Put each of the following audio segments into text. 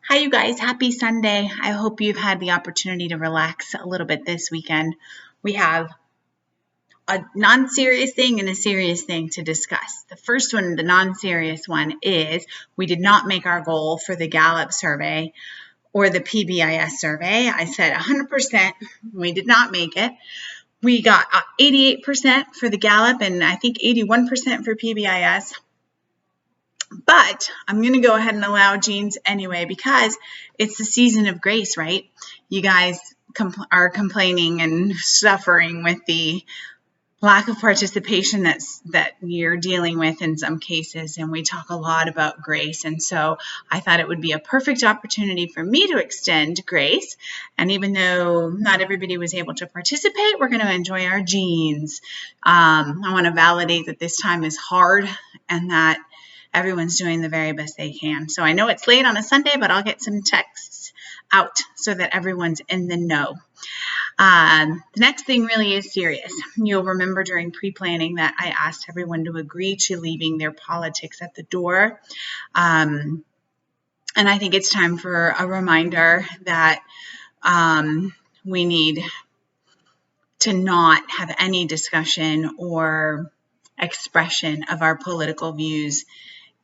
Hi, you guys. Happy Sunday. I hope you've had the opportunity to relax a little bit this weekend. We have a non-serious thing and a serious thing to discuss. The first one, the non-serious one, is we did not make our goal for the Gallup survey or the PBIS survey. I said 100%. We did not make it. We got 88% for the Gallup and I think 81% for PBIS. But I'm going to go ahead and allow genes anyway because it's the season of grace, right? You guys are complaining and suffering with the lack of participation that you're dealing with in some cases, and we talk a lot about grace. And so I thought it would be a perfect opportunity for me to extend grace. And even though not everybody was able to participate, we're going to enjoy our genes. I want to validate that this time is hard and that everyone's doing the very best they can. So I know it's late on a Sunday, but I'll get some texts out so that everyone's in the know. The next thing really is serious. You'll remember during pre-planning that I asked everyone to agree to leaving their politics at the door. And I think it's time for a reminder that we need to not have any discussion or expression of our political views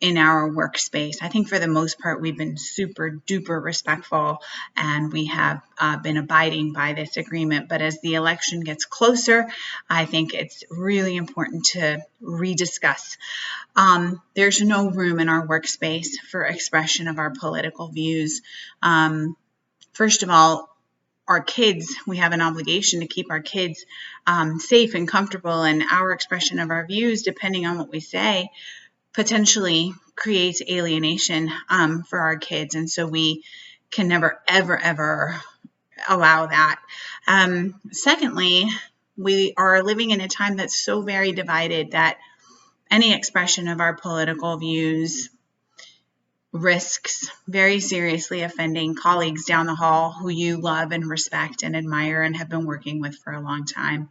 in our workspace. I think for the most part, we've been super duper respectful and we have been abiding by this agreement. But as the election gets closer, I think it's really important to rediscuss. There's no room in our workspace for expression of our political views. First of all, our kids, we have an obligation to keep our kids safe and comfortable, and our expression of our views, depending on what we say, potentially creates alienation for our kids. And so we can never, ever, ever allow that. Secondly, we are living in a time that's so very divided that any expression of our political views risks very seriously offending colleagues down the hall who you love and respect and admire and have been working with for a long time.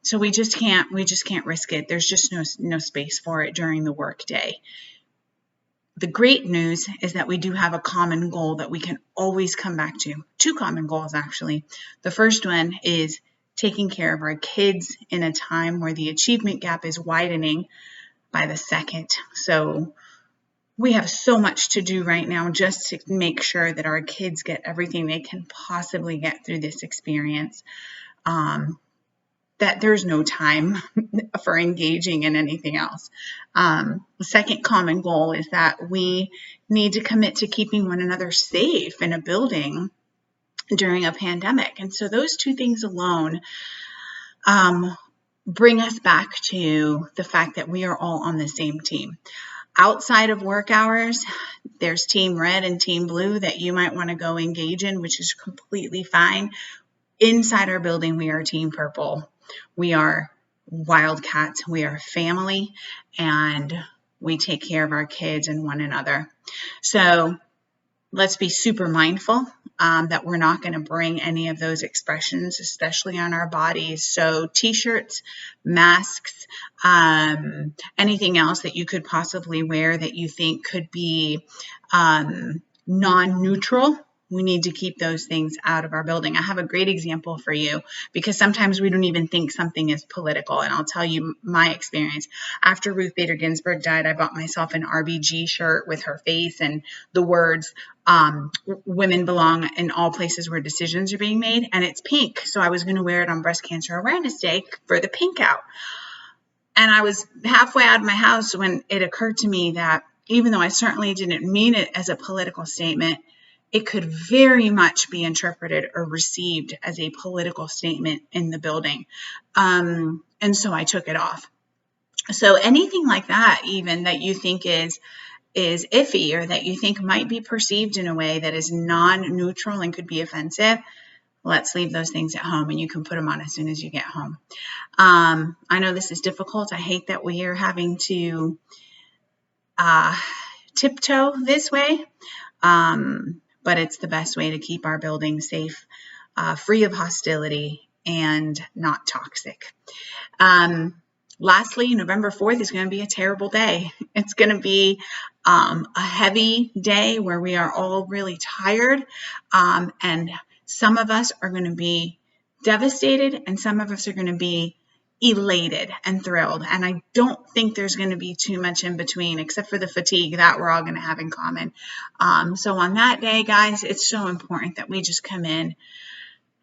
So we just can't risk it. There's just no space for it during the workday. The great news is that we do have a common goal that we can always come back to. Two common goals, actually. The first one is taking care of our kids in a time where the achievement gap is widening by the second. So we have so much to do right now just to make sure that our kids get everything they can possibly get through this experience. That there's no time for engaging in anything else. The second common goal is that we need to commit to keeping one another safe in a building during a pandemic. And so those two things alone bring us back to the fact that we are all on the same team. Outside of work hours, there's Team Red and Team Blue that you might want to go engage in, which is completely fine. Inside our building, we are Team Purple. We are Wildcats. We are family, and we take care of our kids and one another. So let's be super mindful that we're not going to bring any of those expressions, especially on our bodies. So t-shirts, masks, anything else that you could possibly wear that you think could be non-neutral. We need to keep those things out of our building. I have a great example for you because sometimes we don't even think something is political. And I'll tell you my experience. After Ruth Bader Ginsburg died, I bought myself an RBG shirt with her face and the words, women belong in all places where decisions are being made. And it's pink. So I was going to wear it on Breast Cancer Awareness Day for the pink out. And I was halfway out of my house when it occurred to me that even though I certainly didn't mean it as a political statement, it could very much be interpreted or received as a political statement in the building. And so I took it off. So anything like that, even that you think is iffy or that you think might be perceived in a way that is non-neutral and could be offensive, let's leave those things at home and you can put them on as soon as you get home. I know this is difficult. I hate that we are having to tiptoe this way. But it's the best way to keep our building safe, free of hostility, and not toxic. Lastly, November 4th is going to be a terrible day. It's going to be a heavy day where we are all really tired, and some of us are going to be devastated, and some of us are going to be elated and thrilled. And I don't think there's going to be too much in between, except for the fatigue that we're all going to have in common. So on that day, guys, it's so important that we just come in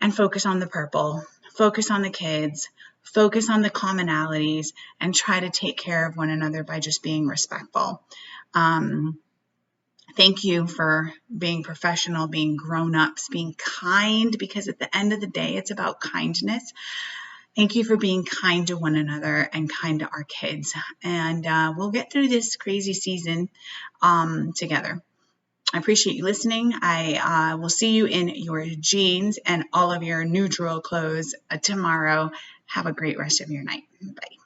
and focus on the purple, focus on the kids, focus on the commonalities, and try to take care of one another by just being respectful. Thank you for being professional, being grown-ups, being kind, because at the end of the day, it's about kindness. Thank you for being kind to one another and kind to our kids. And we'll get through this crazy season together. I appreciate you listening. I will see you in your jeans and all of your neutral clothes tomorrow. Have a great rest of your night. Bye.